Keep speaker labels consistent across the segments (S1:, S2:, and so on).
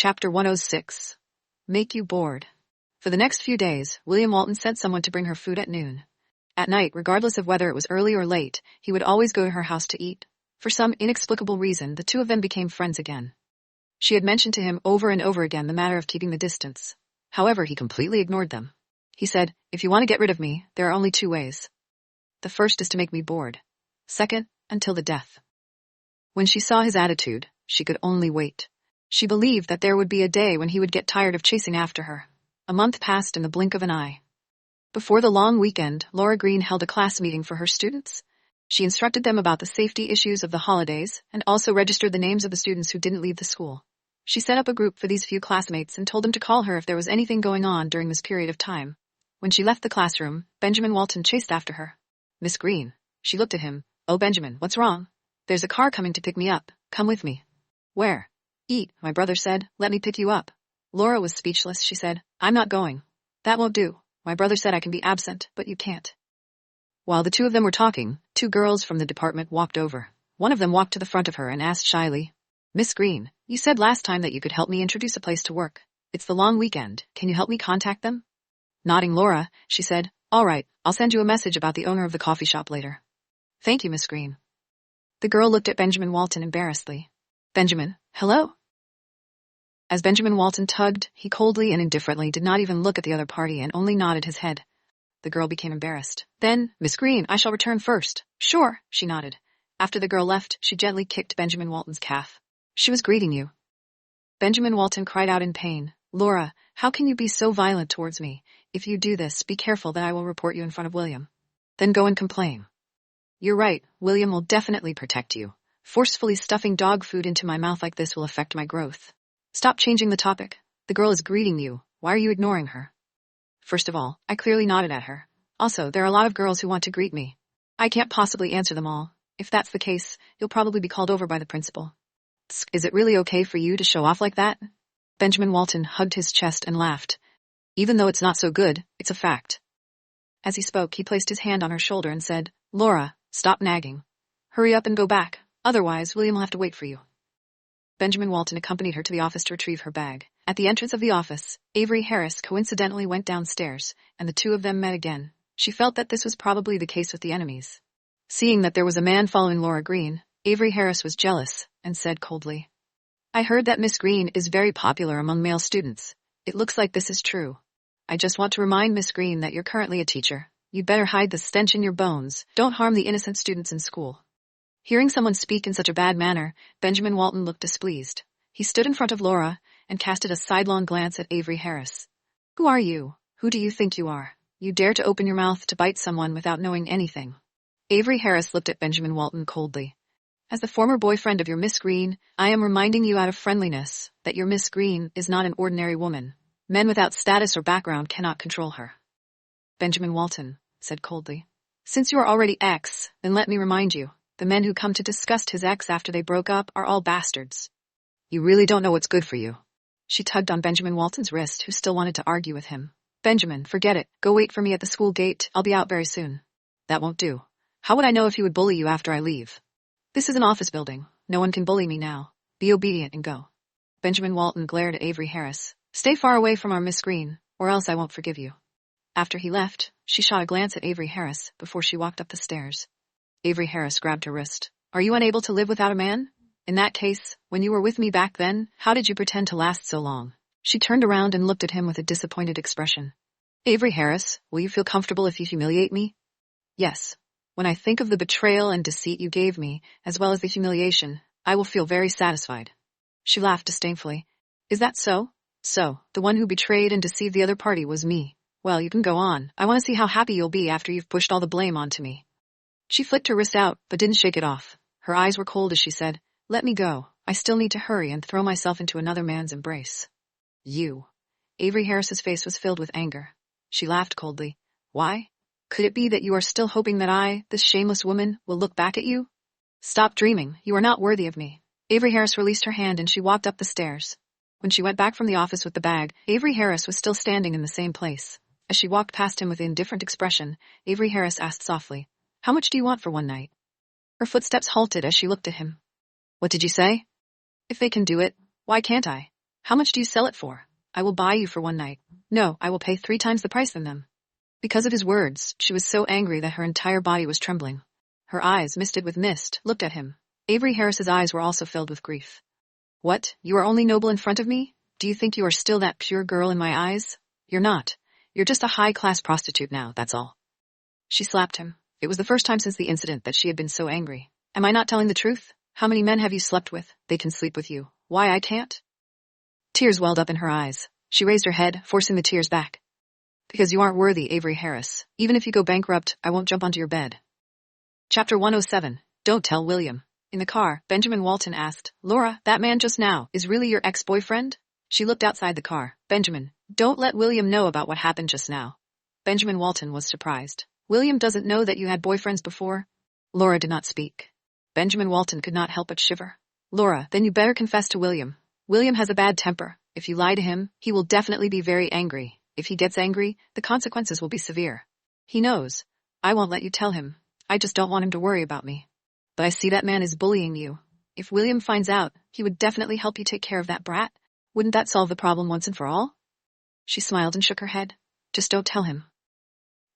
S1: Chapter 106. Make you bored. For the next few days, William Walton sent someone to bring her food at noon. At night, regardless of whether it was early or late, he would always go to her house to eat. For some inexplicable reason, the two of them became friends again. She had mentioned to him over and over again the matter of keeping the distance. However, he completely ignored them. He said, "If you want to get rid of me, there are only two ways. The first is to make me bored. Second, until the death." When she saw his attitude, she could only wait. She believed that there would be a day when he would get tired of chasing after her. A month passed in the blink of an eye. Before the long weekend, Laura Green held a class meeting for her students. She instructed them about the safety issues of the holidays and also registered the names of the students who didn't leave the school. She set up a group for these few classmates and told them to call her if there was anything going on during this period of time. When she left the classroom, Benjamin Walton chased after her. "Miss Green." She looked at him. "Oh, Benjamin, what's wrong?" "There's a car coming to pick me up. Come with me." "Where?" "Eat," my brother said. "Let me pick you up." Laura was speechless. She said, "I'm not going." "That won't do. My brother said I can be absent, but you can't." While the two of them were talking, two girls from the department walked over. One of them walked to the front of her and asked shyly, "Miss Green, you said last time that you could help me introduce a place to work. It's the long weekend. Can you help me contact them?" Nodding Laura, she said, "All right, I'll send you a message about the owner of the coffee shop later." "Thank you, Miss Green." The girl looked at Benjamin Walton embarrassedly. "Benjamin, hello?" As Benjamin Walton tugged, he coldly and indifferently did not even look at the other party and only nodded his head. The girl became embarrassed. Then, "Miss Green, I shall return first." "Sure," she nodded. After the girl left, she gently kicked Benjamin Walton's calf. "She was greeting you." Benjamin Walton cried out in pain. "Laura, how can you be so violent towards me? If you do this, be careful that I will report you in front of William. Then go and complain." "You're right, William will definitely protect you. Forcefully stuffing dog food into my mouth like this will affect my growth." "Stop changing the topic. The girl is greeting you. Why are you ignoring her?" "First of all, I clearly nodded at her. Also, there are a lot of girls who want to greet me. I can't possibly answer them all. If that's the case, you'll probably be called over by the principal." "Is it really okay for you to show off like that?" Benjamin Walton hugged his chest and laughed. "Even though it's not so good, it's a fact." As he spoke, he placed his hand on her shoulder and said, "Laura, stop nagging. Hurry up and go back, otherwise William will have to wait for you." Benjamin Walton accompanied her to the office to retrieve her bag. At the entrance of the office, Avery Harris coincidentally went downstairs, and the two of them met again. She felt that this was probably the case with the enemies. Seeing that there was a man following Laura Green, Avery Harris was jealous, and said coldly, "I heard that Miss Green is very popular among male students. It looks like this is true. I just want to remind Miss Green that you're currently a teacher. You'd better hide the stench in your bones. Don't harm the innocent students in school." Hearing someone speak in such a bad manner, Benjamin Walton looked displeased. He stood in front of Laura and casted a sidelong glance at Avery Harris. "Who are you? Who do you think you are? You dare to open your mouth to bite someone without knowing anything?" Avery Harris looked at Benjamin Walton coldly. "As the former boyfriend of your Miss Green, I am reminding you out of friendliness that your Miss Green is not an ordinary woman. Men without status or background cannot control her." Benjamin Walton said coldly, "Since you are already ex, then let me remind you. The men who come to disgust his ex after they broke up are all bastards. You really don't know what's good for you." She tugged on Benjamin Walton's wrist, who still wanted to argue with him. "Benjamin, forget it. Go wait for me at the school gate. I'll be out very soon." "That won't do. How would I know if he would bully you after I leave? This is an office building. No one can bully me now. Be obedient and go." Benjamin Walton glared at Avery Harris. "Stay far away from our Miss Green, or else I won't forgive you." After he left, she shot a glance at Avery Harris before she walked up the stairs. Avery Harris grabbed her wrist. "Are you unable to live without a man? In that case, when you were with me back then, how did you pretend to last so long?" She turned around and looked at him with a disappointed expression. "Avery Harris, will you feel comfortable if you humiliate me?" "Yes. When I think of the betrayal and deceit you gave me, as well as the humiliation, I will feel very satisfied." She laughed disdainfully. "Is that so? So, the one who betrayed and deceived the other party was me. Well, you can go on. I want to see how happy you'll be after you've pushed all the blame onto me." She flicked her wrist out, but didn't shake it off. Her eyes were cold as she said, "Let me go. I still need to hurry and throw myself into another man's embrace." "You." Avery Harris's face was filled with anger. She laughed coldly. "Why? Could it be that you are still hoping that I, this shameless woman, will look back at you? Stop dreaming. You are not worthy of me." Avery Harris released her hand and she walked up the stairs. When she went back from the office with the bag, Avery Harris was still standing in the same place. As she walked past him with indifferent expression, Avery Harris asked softly, "How much do you want for one night?" Her footsteps halted as she looked at him. "What did you say?" "If they can do it, why can't I?" How much do you sell it for? I will buy you for one night. No, I will pay 3 times the price than them. Because of his words, she was so angry that her entire body was trembling. Her eyes, misted with mist, looked at him. Avery Harris's eyes were also filled with grief. What? You are only noble in front of me? Do you think you are still that pure girl in my eyes? You're not. You're just a high-class prostitute now, that's all. She slapped him. It was the first time since the incident that she had been so angry. Am I not telling the truth? How many men have you slept with? They can sleep with you. Why I can't? Tears welled up in her eyes. She raised her head, forcing the tears back. Because you aren't worthy, Avery Harris. Even if you go bankrupt, I won't jump onto your bed. Chapter 107. Don't tell William. In the car, Benjamin Walton asked, Laura, that man just now, is really your ex-boyfriend? She looked outside the car. Benjamin, don't let William know about what happened just now. Benjamin Walton was surprised. William doesn't know that you had boyfriends before? Laura did not speak. Benjamin Walton could not help but shiver. Laura, then you better confess to William. William has a bad temper. If you lie to him, he will definitely be very angry. If he gets angry, the consequences will be severe. He knows. I won't let you tell him. I just don't want him to worry about me. But I see that man is bullying you. If William finds out, he would definitely help you take care of that brat. Wouldn't that solve the problem once and for all? She smiled and shook her head. Just don't tell him.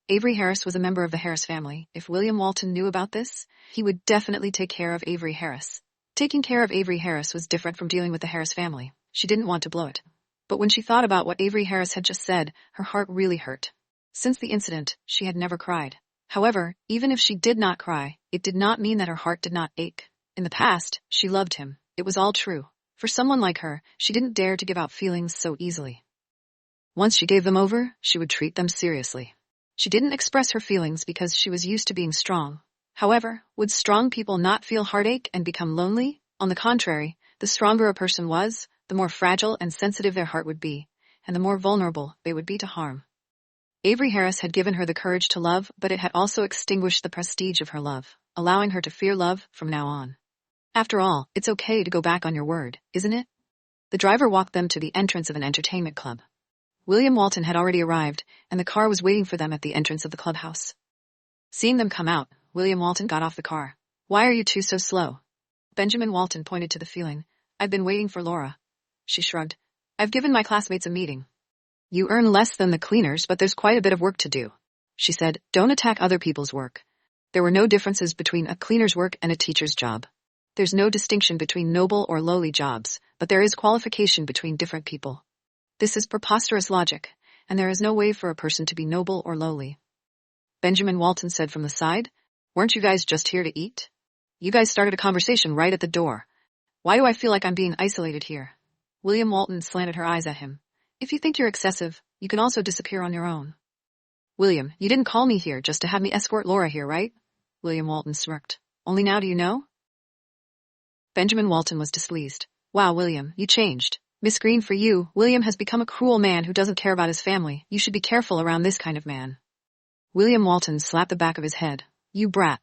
S1: Avery Harris was a member of the Harris family. If William Walton knew about this, he would definitely take care of Avery Harris. Taking care of Avery Harris was different from dealing with the Harris family. She didn't want to blow it. But when she thought about what Avery Harris had just said, her heart really hurt. Since the incident, she had never cried. However, even if she did not cry, it did not mean that her heart did not ache. In the past, she loved him. It was all true. For someone like her, she didn't dare to give out feelings so easily. Once she gave them over, she would treat them seriously. She didn't express her feelings because she was used to being strong. However, would strong people not feel heartache and become lonely? On the contrary, the stronger a person was, the more fragile and sensitive their heart would be, and the more vulnerable they would be to harm. Avery Harris had given her the courage to love, but it had also extinguished the prestige of her love, allowing her to fear love from now on. After all, it's okay to go back on your word, isn't it? The driver walked them to the entrance of an entertainment club. William Walton had already arrived, and the car was waiting for them at the entrance of the clubhouse. Seeing them come out, William Walton got off the car. Why are you two so slow? Benjamin Walton pointed to the ceiling. I've been waiting for Laura. She shrugged. I've given my classmates a meeting. You earn less than the cleaners, but there's quite a bit of work to do. She said, don't attack other people's work. There were no differences between a cleaner's work and a teacher's job. There's no distinction between noble or lowly jobs, but there is qualification between different people. This is preposterous logic, and there is no way for a person to be noble or lowly. Benjamin Walton said from the side, weren't you guys just here to eat? You guys started a conversation right at the door. Why do I feel like I'm being isolated here? William Walton slanted her eyes at him. If you think you're excessive, you can also disappear on your own. William, you didn't call me here just to have me escort Laura here, right? William Walton smirked. Only now do you know? Benjamin Walton was displeased. Wow, William, you changed. Miss Green, for you, William has become a cruel man who doesn't care about his family. You should be careful around this kind of man. William Walton slapped the back of his head. You brat.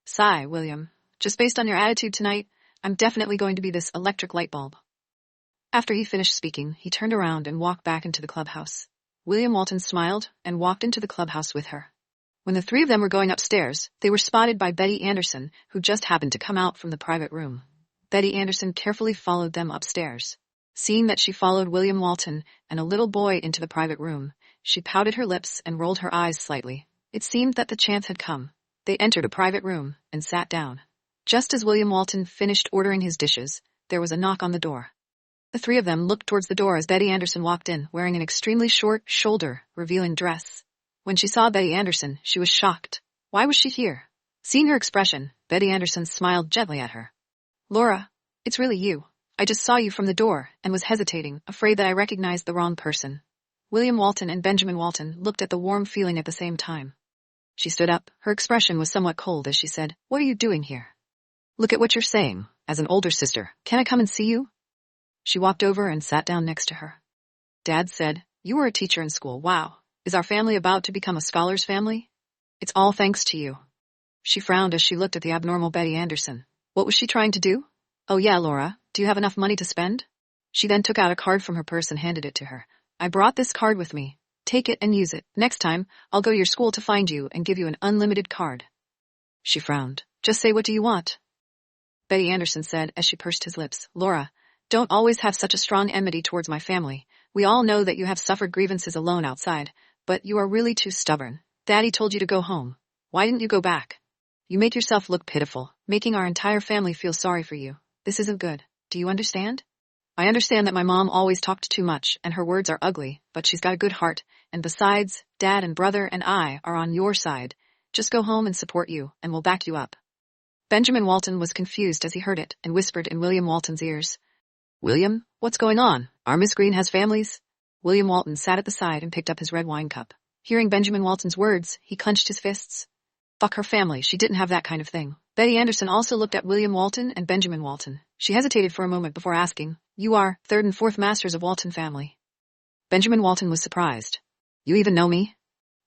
S1: Sigh, William. Just based on your attitude tonight, I'm definitely going to be this electric light bulb. After he finished speaking, he turned around and walked back into the clubhouse. William Walton smiled and walked into the clubhouse with her. When the three of them were going upstairs, they were spotted by Betty Anderson, who just happened to come out from the private room. Betty Anderson carefully followed them upstairs. Seeing that she followed William Walton and a little boy into the private room, she pouted her lips and rolled her eyes slightly. It seemed that the chance had come. They entered a private room and sat down. Just as William Walton finished ordering his dishes, there was a knock on the door. The three of them looked towards the door as Betty Anderson walked in, wearing an extremely short, shoulder-revealing dress. When she saw Betty Anderson, she was shocked. Why was she here? Seeing her expression, Betty Anderson smiled gently at her. Laura, it's really you. I just saw you from the door and was hesitating, afraid that I recognized the wrong person. William Walton and Benjamin Walton looked at the warm feeling at the same time. She stood up. Her expression was somewhat cold as she said, What are you doing here? Look at what you're saying. As an older sister, can I come and see you? She walked over and sat down next to her. Dad said, You were a teacher in school. Wow. Is our family about to become a scholar's family? It's all thanks to you. She frowned as she looked at the abnormal Betty Anderson. What was she trying to do? Oh yeah, Laura, do you have enough money to spend? She then took out a card from her purse and handed it to her. I brought this card with me. Take it and use it. Next time, I'll go to your school to find you and give you an unlimited card. She frowned. Just say, what do you want? Betty Anderson said as she pursed his lips. Laura, Don't always have such a strong enmity towards my family. We all know that you have suffered grievances alone outside, but you are really too stubborn. Daddy told you to go home. Why didn't you go back? You make yourself look pitiful, making our entire family feel sorry for you. This isn't good. Do you understand? I understand that my mom always talked too much, and her words are ugly, but she's got a good heart, and besides, Dad and brother and I are on your side. Just go home and support you, and we'll back you up. Benjamin Walton was confused as he heard it, and whispered in William Walton's ears. William, what's going on? Our Miss Green has families? William Walton sat at the side and picked up his red wine cup. Hearing Benjamin Walton's words, he clenched his fists. Fuck her family, she didn't have that kind of thing. Betty Anderson also looked at William Walton and Benjamin Walton. She hesitated for a moment before asking, You are third and fourth masters of Walton family. Benjamin Walton was surprised. You even know me?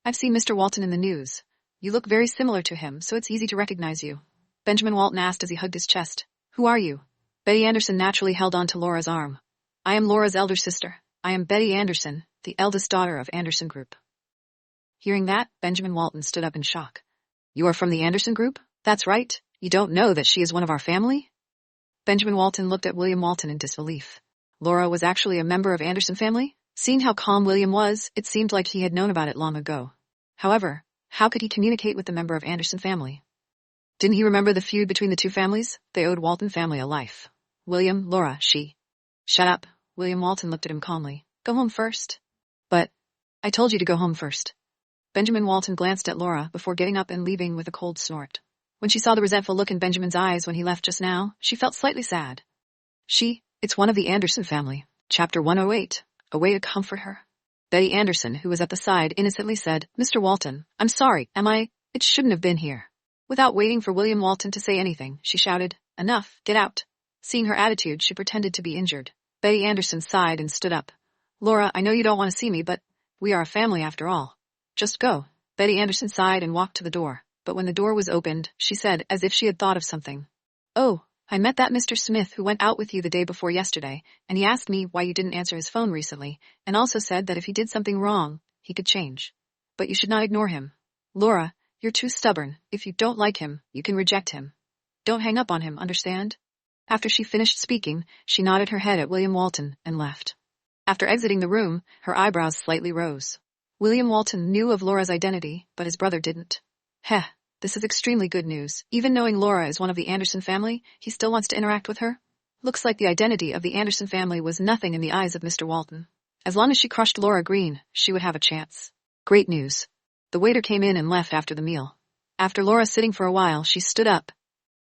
S1: I've seen Mr. Walton in the news. You look very similar to him, so it's easy to recognize you. Benjamin Walton asked as he hugged his chest. Who are you? Betty Anderson naturally held on to Laura's arm. I am Laura's elder sister. I am Betty Anderson, the eldest daughter of Anderson Group. Hearing that, Benjamin Walton stood up in shock. You are from the Anderson Group? That's right. You don't know that she is one of our family? Benjamin Walton looked at William Walton in disbelief. Laura was actually a member of Anderson family? Seeing how calm William was, it seemed like he had known about it long ago. However, how could he communicate with the member of Anderson family? Didn't he remember the feud between the two families? They owed Walton family a life. William, Laura, she. Shut up. William Walton looked at him calmly. Go home first. But, I told you to go home first. Benjamin Walton glanced at Laura before getting up and leaving with a cold snort. When she saw the resentful look in Benjamin's eyes when he left just now, she felt slightly sad. It's one of the Anderson family. Chapter 108. A way to comfort her. Betty Anderson, who was at the side, innocently said, Mr. Walton, I'm sorry, it shouldn't have been here. Without waiting for William Walton to say anything, she shouted, Enough, get out. Seeing her attitude, she pretended to be injured. Betty Anderson sighed and stood up. Laura, I know you don't want to see me, but we are a family after all. Just go. Betty Anderson sighed and walked to the door, but when the door was opened, she said, as if she had thought of something. Oh, I met that Mr. Smith who went out with you the day before yesterday, and he asked me why you didn't answer his phone recently, and also said that if he did something wrong, he could change. But you should not ignore him. Laura, you're too stubborn. If you don't like him, you can reject him. Don't hang up on him, understand? After she finished speaking, she nodded her head at William Walton and left. After exiting the room, her eyebrows slightly rose. William Walton knew of Laura's identity, but his brother didn't. Heh, this is extremely good news. Even knowing Laura is one of the Anderson family, he still wants to interact with her? Looks like the identity of the Anderson family was nothing in the eyes of Mr. Walton. As long as she crushed Laura Green, she would have a chance. Great news. The waiter came in and left after the meal. After Laura sitting for a while, she stood up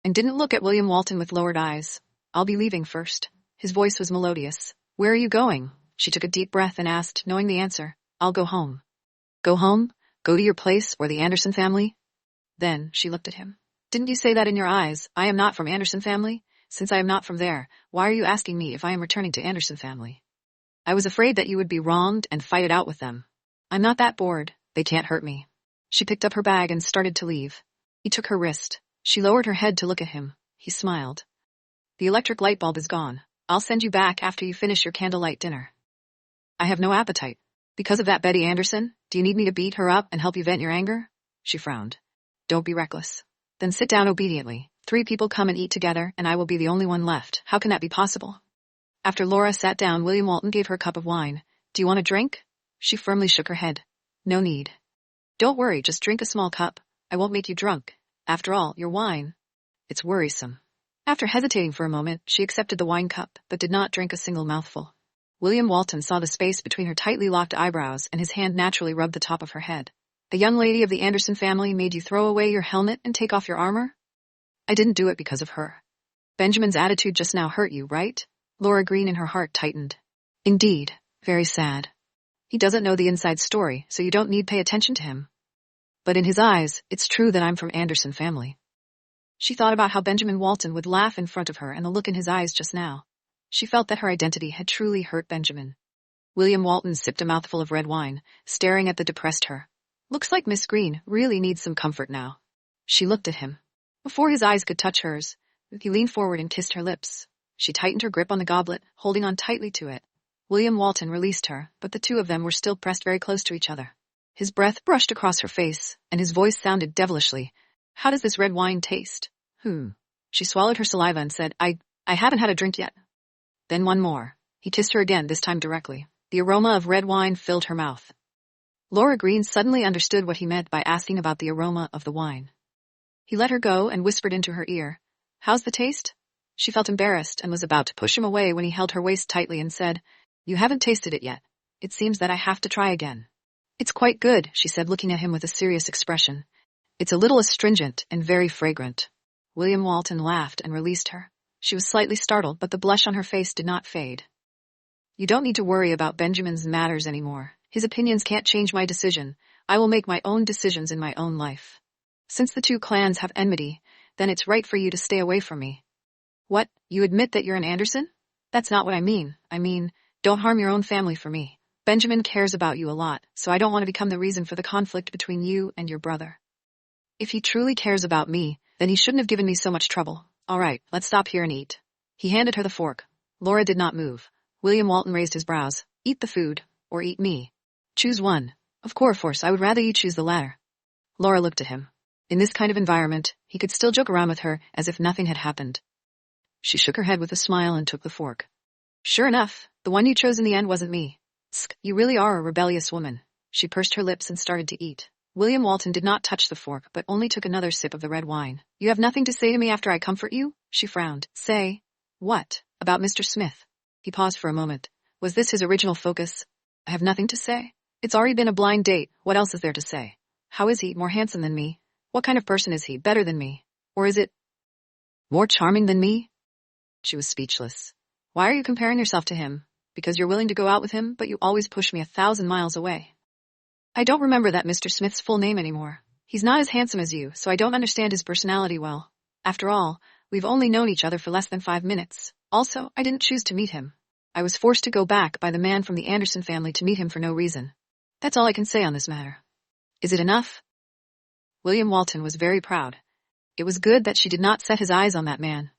S1: and didn't look at William Walton with lowered eyes. I'll be leaving first. His voice was melodious. Where are you going? She took a deep breath and asked, knowing the answer. I'll go home. Go home? Go to your place or the Anderson family? Then she looked at him. Didn't you say that in your eyes? I am not from Anderson family. Since I am not from there, why are you asking me if I am returning to Anderson family? I was afraid that you would be wronged and fight it out with them. I'm not that bored. They can't hurt me. She picked up her bag and started to leave. He took her wrist. She lowered her head to look at him. He smiled. The electric light bulb is gone. I'll send you back after you finish your candlelight dinner. I have no appetite. Because of that Betty Anderson, do you need me to beat her up and help you vent your anger? She frowned. Don't be reckless. Then sit down obediently. 3 people come and eat together, and I will be the only one left. How can that be possible? After Laura sat down, William Walton gave her a cup of wine. Do you want a drink? She firmly shook her head. No need. Don't worry, just drink a small cup. I won't make you drunk. After all, your wine. It's worrisome. After hesitating for a moment, she accepted the wine cup, but did not drink a single mouthful. William Walton saw the space between her tightly locked eyebrows, and his hand naturally rubbed the top of her head. A young lady of the Anderson family made you throw away your helmet and take off your armor? I didn't do it because of her. Benjamin's attitude just now hurt you, right? Laura Green in her heart tightened. Indeed, very sad. He doesn't know the inside story, so you don't need pay attention to him. But in his eyes, it's true that I'm from Anderson family. She thought about how Benjamin Walton would laugh in front of her and the look in his eyes just now. She felt that her identity had truly hurt Benjamin. William Walton sipped a mouthful of red wine, staring at the depressed her. Looks like Miss Green really needs some comfort now. She looked at him. Before his eyes could touch hers, he leaned forward and kissed her lips. She tightened her grip on the goblet, holding on tightly to it. William Walton released her, but the two of them were still pressed very close to each other. His breath brushed across her face, and his voice sounded devilishly. How does this red wine taste? She swallowed her saliva and said, I haven't had a drink yet. Then one more. He kissed her again, this time directly. The aroma of red wine filled her mouth. Laura Green suddenly understood what he meant by asking about the aroma of the wine. He let her go and whispered into her ear, "How's the taste?" She felt embarrassed and was about to push him away when he held her waist tightly and said, "You haven't tasted it yet. It seems that I have to try again." "It's quite good," she said, looking at him with a serious expression. "It's a little astringent and very fragrant." William Walton laughed and released her. She was slightly startled, but the blush on her face did not fade. "You don't need to worry about Benjamin's matters anymore. His opinions can't change my decision. I will make my own decisions in my own life. Since the two clans have enmity, then it's right for you to stay away from me." "What, you admit that you're an Anderson?" "That's not what I mean. I mean, don't harm your own family for me. Benjamin cares about you a lot, so I don't want to become the reason for the conflict between you and your brother. If he truly cares about me, then he shouldn't have given me so much trouble. All right, let's stop here and eat." He handed her the fork. Laura did not move. William Walton raised his brows. "Eat the food, or eat me. Choose one." Of course, I would rather you choose the latter." Laura looked at him. In this kind of environment, he could still joke around with her as if nothing had happened. She shook her head with a smile and took the fork. "Sure enough, the one you chose in the end wasn't me. Tsk, you really are a rebellious woman." She pursed her lips and started to eat. William Walton did not touch the fork, but only took another sip of the red wine. "You have nothing to say to me after I comfort you?" She frowned. "Say, what? About Mr. Smith?" He paused for a moment. Was this his original focus? "I have nothing to say. It's already been a blind date. What else is there to say? How is he? More handsome than me? What kind of person is he? Better than me? Or is it more charming than me?" She was speechless. "Why are you comparing yourself to him? Because you're willing to go out with him, but you always push me 1,000 miles away." "I don't remember that Mr. Smith's full name anymore. He's not as handsome as you, so I don't understand his personality well. After all, we've only known each other for less than 5 minutes. Also, I didn't choose to meet him. I was forced to go back by the man from the Anderson family to meet him for no reason. That's all I can say on this matter. Is it enough?" William Walton was very proud. It was good that she did not set his eyes on that man.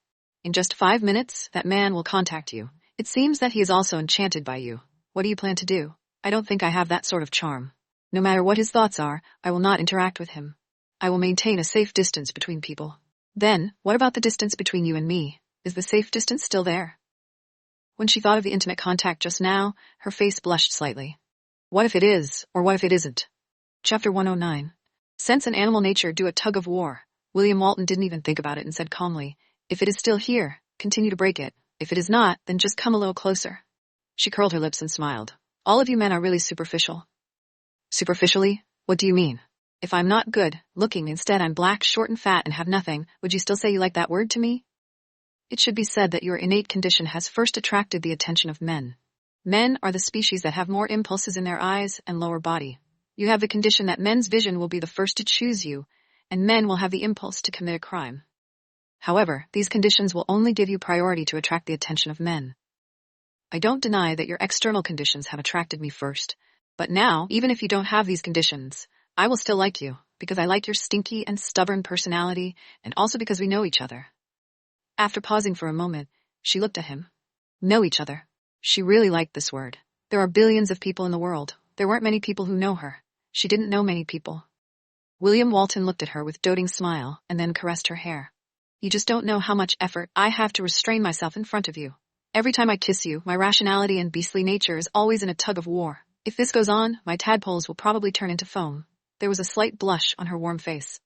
S1: "In just 5 minutes, that man will contact you. It seems that he is also enchanted by you. What do you plan to do?" "I don't think I have that sort of charm. No matter what his thoughts are, I will not interact with him. I will maintain a safe distance between people." "Then, what about the distance between you and me? Is the safe distance still there?" When she thought of the intimate contact just now, her face blushed slightly. What if it is, or what if it isn't? Chapter 109. Sense and animal nature do a tug of war. William Walton didn't even think about it and said calmly, "If it is still here, continue to break it. If it is not, then just come a little closer." She curled her lips and smiled. "All of you men are really superficial." "Superficially? What do you mean?" "If I'm not good looking, instead I'm black, short and fat and have nothing, would you still say you like that word to me?" It should be said that your innate condition has first attracted the attention of men. Men are the species that have more impulses in their eyes and lower body. You have the condition that men's vision will be the first to choose you, and men will have the impulse to commit a crime. However, these conditions will only give you priority to attract the attention of men. I don't deny that your external conditions have attracted me first, but now, even if you don't have these conditions, I will still like you, because I like your stinky and stubborn personality, and also because we know each other. After pausing for a moment, she looked at him. Know each other. She really liked this word. There are billions of people in the world. There weren't many people who know her. She didn't know many people. William Walton looked at her with doting smile and then caressed her hair. You just don't know how much effort I have to restrain myself in front of you. Every time I kiss you, my rationality and beastly nature is always in a tug of war. If this goes on, my tadpoles will probably turn into foam. There was a slight blush on her warm face.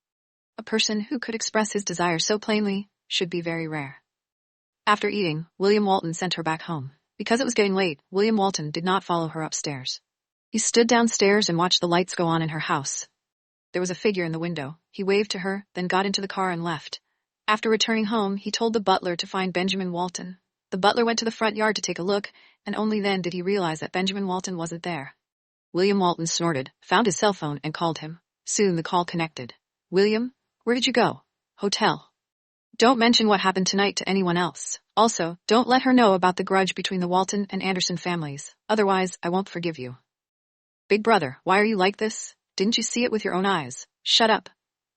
S1: A person who could express his desire so plainly should be very rare. After eating, William Walton sent her back home. Because it was getting late, William Walton did not follow her upstairs. He stood downstairs and watched the lights go on in her house. There was a figure in the window. He waved to her, then got into the car and left. After returning home, he told the butler to find Benjamin Walton. The butler went to the front yard to take a look, and only then did he realize that Benjamin Walton wasn't there. William Walton snorted, found his cell phone, and called him. Soon the call connected. "William, where did you go?" "Hotel." "Don't mention what happened tonight to anyone else. Also, don't let her know about the grudge between the Walton and Anderson families. Otherwise, I won't forgive you." "Big brother, why are you like this? Didn't you see it with your own eyes?" "Shut up."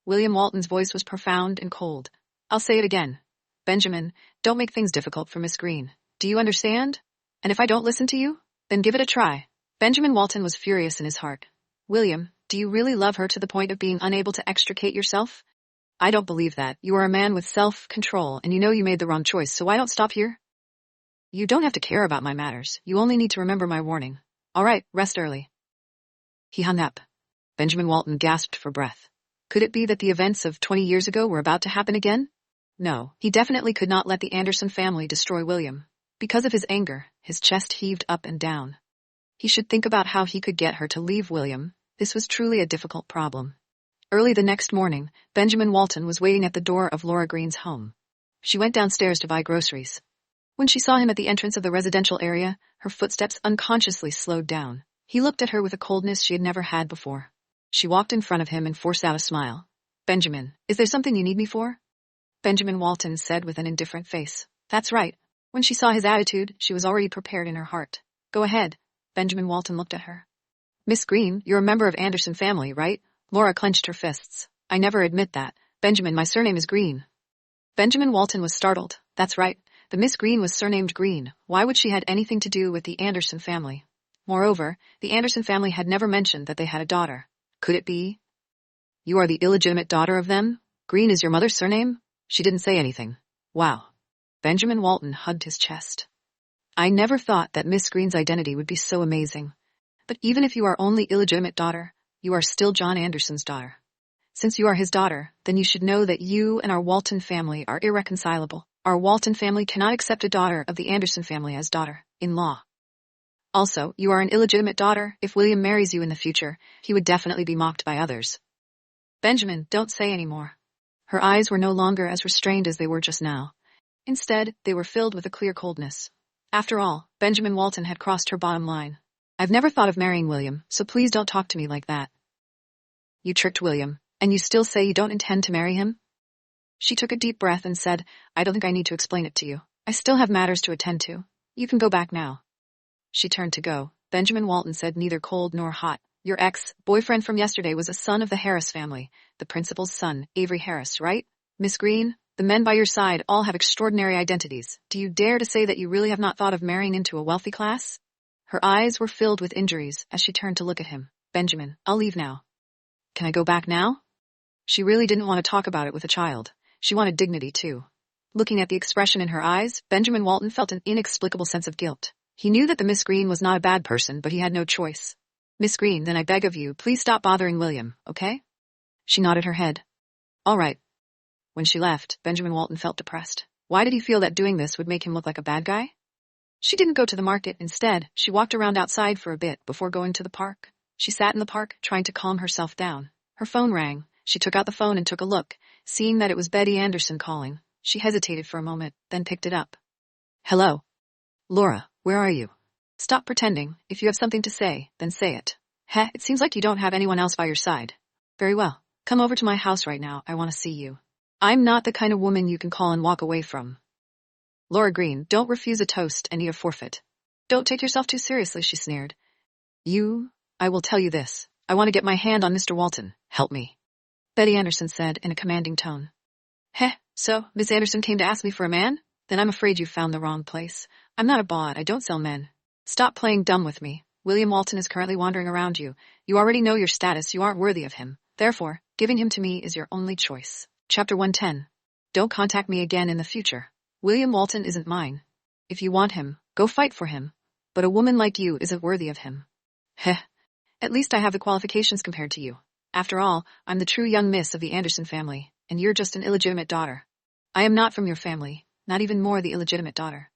S1: William Walton's voice was profound and cold. "I'll say it again. Benjamin, don't make things difficult for Miss Green. Do you understand? And if I don't listen to you, then give it a try." Benjamin Walton was furious in his heart. "William, do you really love her to the point of being unable to extricate yourself?" "I don't believe that. You are a man with self-control, and you know you made the wrong choice, so why don't stop here?" You don't have to care about my matters. You only need to remember my warning. All right, rest early. He hung up. Benjamin Walton gasped for breath. Could it be that the events of 20 years ago were about to happen again? No, he definitely could not let the Anderson family destroy William. Because of his anger, his chest heaved up and down. He should think about how he could get her to leave William. This was truly a difficult problem. Early the next morning, Benjamin Walton was waiting at the door of Laura Green's home. She went downstairs to buy groceries. When she saw him at the entrance of the residential area, her footsteps unconsciously slowed down. He looked at her with a coldness she had never had before. She walked in front of him and forced out a smile. Benjamin, is there something you need me for? Benjamin Walton said with an indifferent face. That's right. When she saw his attitude, she was already prepared in her heart. Go ahead. Benjamin Walton looked at her. Miss Green, you're a member of Anderson family, right? Laura clenched her fists. I never admit that. Benjamin, my surname is Green. Benjamin Walton was startled. That's right. The Miss Green was surnamed Green. Why would she have anything to do with the Anderson family? Moreover, the Anderson family had never mentioned that they had a daughter. Could it be? You are the illegitimate daughter of them? Green is your mother's surname? She didn't say anything. Wow. Benjamin Walton hugged his chest. I never thought that Miss Green's identity would be so amazing. But even if you are only illegitimate daughter, you are still John Anderson's daughter. Since you are his daughter, then you should know that you and our Walton family are irreconcilable. Our Walton family cannot accept a daughter of the Anderson family as daughter-in-law. Also, you are an illegitimate daughter. If William marries you in the future, he would definitely be mocked by others. Benjamin, don't say any more. Her eyes were no longer as restrained as they were just now. Instead, they were filled with a clear coldness. After all, Benjamin Walton had crossed her bottom line. I've never thought of marrying William, so please don't talk to me like that. You tricked William, and you still say you don't intend to marry him? She took a deep breath and said, I don't think I need to explain it to you. I still have matters to attend to. You can go back now. She turned to go. Benjamin Walton said neither cold nor hot. Your ex-boyfriend from yesterday was a son of the Harris family, the principal's son, Avery Harris, right? Miss Green, the men by your side all have extraordinary identities. Do you dare to say that you really have not thought of marrying into a wealthy class? Her eyes were filled with injuries as she turned to look at him. Benjamin, I'll leave now. Can I go back now? She really didn't want to talk about it with a child. She wanted dignity, too. Looking at the expression in her eyes, Benjamin Walton felt an inexplicable sense of guilt. He knew that the Miss Green was not a bad person, but he had no choice. Miss Green, then I beg of you, please stop bothering William, okay? She nodded her head. All right. When she left, Benjamin Walton felt depressed. Why did he feel that doing this would make him look like a bad guy? She didn't go to the market. Instead, she walked around outside for a bit before going to the park. She sat in the park, trying to calm herself down. Her phone rang. She took out the phone and took a look. Seeing that it was Betty Anderson calling, she hesitated for a moment, then picked it up. Hello. Laura, where are you? Stop pretending. If you have something to say, then say it. Heh, it seems like you don't have anyone else by your side. Very well. Come over to my house right now. I want to see you. I'm not the kind of woman you can call and walk away from. Laura Green, don't refuse a toast and eat a forfeit. Don't take yourself too seriously, she sneered. I will tell you this. I want to get my hand on Mr. Walton. Help me. Betty Anderson said in a commanding tone. Heh, so, Miss Anderson came to ask me for a man? Then I'm afraid you found the wrong place. I'm not a bawd. I don't sell men. Stop playing dumb with me. William Walton is currently wandering around you. You already know your status. You aren't worthy of him. Therefore, giving him to me is your only choice. Chapter 110. Don't contact me again in the future. William Walton isn't mine. If you want him, go fight for him. But a woman like you isn't worthy of him. Heh. At least I have the qualifications compared to you. After all, I'm the true young miss of the Anderson family, and you're just an illegitimate daughter. I am not from your family, not even more the illegitimate daughter.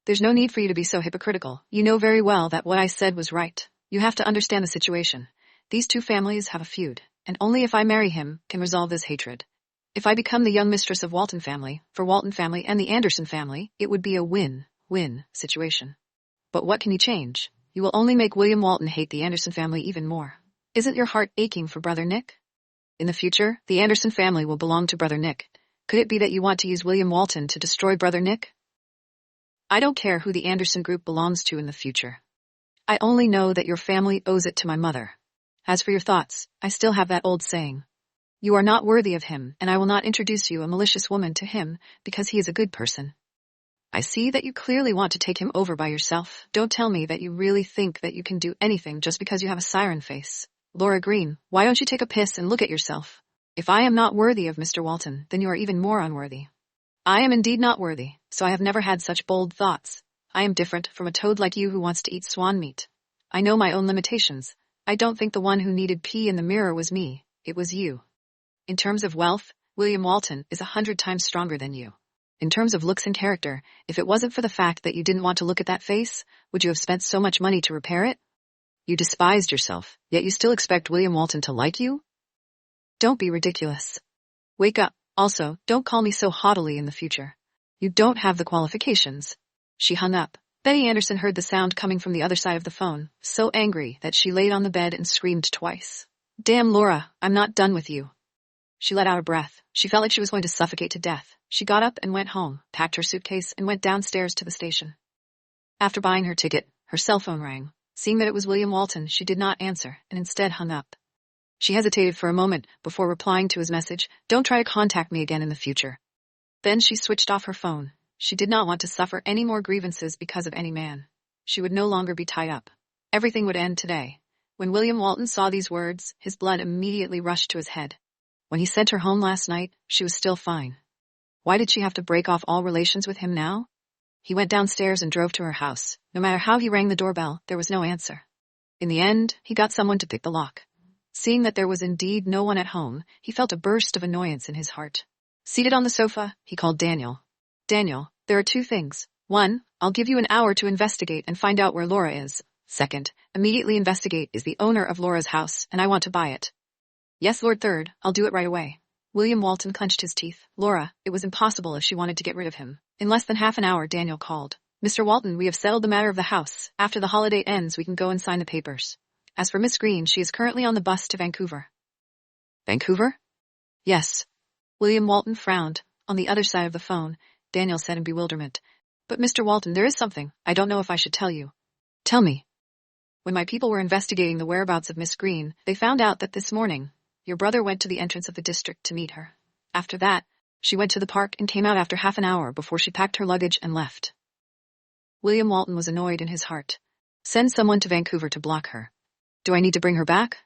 S1: There's no need for you to be so hypocritical. You know very well that what I said was right. You have to understand the situation. These two families have a feud, and only if I marry him can resolve this hatred. If I become the young mistress of Walton family, for Walton family and the Anderson family, it would be a win-win situation. But what can you change? You will only make William Walton hate the Anderson family even more. Isn't your heart aching for Brother Nick? In the future, the Anderson family will belong to Brother Nick. Could it be that you want to use William Walton to destroy Brother Nick? I don't care who the Anderson group belongs to in the future. I only know that your family owes it to my mother. As for your thoughts, I still have that old saying. You are not worthy of him, and I will not introduce you, a malicious woman, to him, because he is a good person. I see that you clearly want to take him over by yourself. Don't tell me that you really think that you can do anything just because you have a siren face. Laura Green, why don't you take a piss and look at yourself? If I am not worthy of Mr. Walton, then you are even more unworthy. I am indeed not worthy, so I have never had such bold thoughts. I am different from a toad like you who wants to eat swan meat. I know my own limitations. I don't think the one who needed pee in the mirror was me. It was you. In terms of wealth, William Walton is 100 times stronger than you. In terms of looks and character, if it wasn't for the fact that you didn't want to look at that face, would you have spent so much money to repair it? You despised yourself, yet you still expect William Walton to like you? Don't be ridiculous. Wake up. Also, don't call me so haughtily in the future. You don't have the qualifications. She hung up. Betty Anderson heard the sound coming from the other side of the phone, so angry that she laid on the bed and screamed twice. Damn, Laura, I'm not done with you. She let out a breath. She felt like she was going to suffocate to death. She got up and went home, packed her suitcase, and went downstairs to the station. After buying her ticket, her cell phone rang. Seeing that it was William Walton, she did not answer, and instead hung up. She hesitated for a moment before replying to his message, "Don't try to contact me again in the future." Then she switched off her phone. She did not want to suffer any more grievances because of any man. She would no longer be tied up. Everything would end today. When William Walton saw these words, his blood immediately rushed to his head. When he sent her home last night, she was still fine. Why did she have to break off all relations with him now? He went downstairs and drove to her house. No matter how he rang the doorbell, there was no answer. In the end, he got someone to pick the lock. Seeing that there was indeed no one at home, he felt a burst of annoyance in his heart. Seated on the sofa, he called Daniel. Daniel, there are two things. One, I'll give you an hour to investigate and find out where Laura is. Second, immediately investigate is the owner of Laura's house, and I want to buy it. Yes, Lord. Third, I'll do it right away. William Walton clenched his teeth. Laura, it was impossible if she wanted to get rid of him. In less than half an hour, Daniel called. Mr. Walton, we have settled the matter of the house. After the holiday ends, we can go and sign the papers. As for Miss Green, she is currently on the bus to Vancouver. Vancouver? Yes. William Walton frowned. On the other side of the phone, Daniel said in bewilderment. But Mr. Walton, there is something. I don't know if I should tell you. Tell me. When my people were investigating the whereabouts of Miss Green, they found out that this morning, your brother went to the entrance of the district to meet her. After that, she went to the park and came out after half an hour before she packed her luggage and left. William Walton was annoyed in his heart. Send someone to Vancouver to block her. Do I need to bring her back?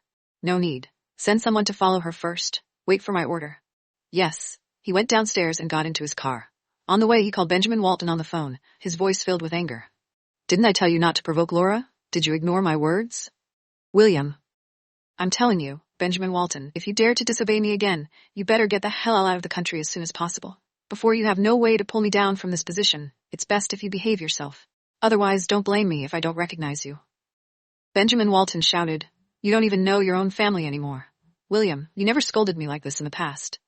S1: No need. Send someone to follow her first. Wait for my order. Yes. He went downstairs and got into his car. On the way, he called Benjamin Walton on the phone, his voice filled with anger. Didn't I tell you not to provoke Laura? Did you ignore my words? William. I'm telling you, Benjamin Walton, if you dare to disobey me again, you better get the hell out of the country as soon as possible. Before you have no way to pull me down from this position, it's best if you behave yourself. Otherwise, don't blame me if I don't recognize you. Benjamin Walton shouted, You don't even know your own family anymore. William, you never scolded me like this in the past.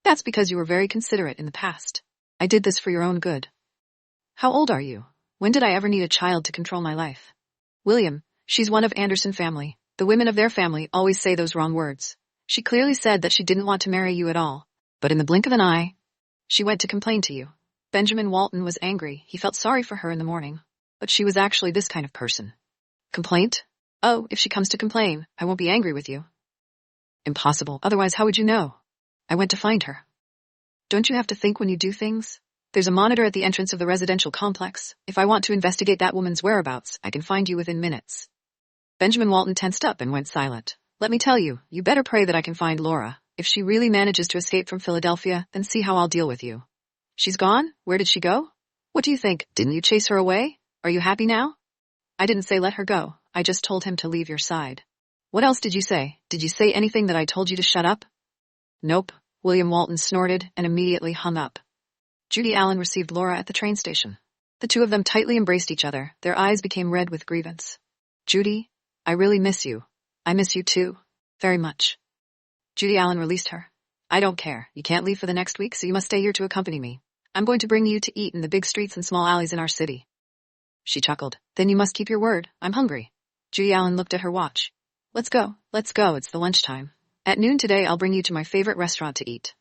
S1: That's because you were very considerate in the past. I did this for your own good. How old are you? When did I ever need a child to control my life? William, she's one of Anderson family. The women of their family always say those wrong words. She clearly said that she didn't want to marry you at all. But in the blink of an eye, she went to complain to you. Benjamin Walton was angry. He felt sorry for her in the morning. But she was actually this kind of person. Complaint? Oh, if she comes to complain, I won't be angry with you. Impossible. Otherwise, how would you know? I went to find her. Don't you have to think when you do things? There's a monitor at the entrance of the residential complex. If I want to investigate that woman's whereabouts, I can find you within minutes. Benjamin Walton tensed up and went silent. Let me tell you, you better pray that I can find Laura. If she really manages to escape from Philadelphia, then see how I'll deal with you. She's gone? Where did she go? What do you think? Didn't you chase her away? Are you happy now? I didn't say let her go. I just told him to leave your side. What else did you say? Did you say anything that I told you to shut up? Nope. William Walton snorted and immediately hung up. Judy Allen received Laura at the train station. The two of them tightly embraced each other. Their eyes became red with grievance. Judy, I really miss you. I miss you too. Very much. Judy Allen released her. I don't care. You can't leave for the next week, so you must stay here to accompany me. I'm going to bring you to eat in the big streets and small alleys in our city. She chuckled. Then you must keep your word. I'm hungry. Judy Allen looked at her watch. Let's go. It's the lunchtime. At noon today I'll bring you to my favorite restaurant to eat.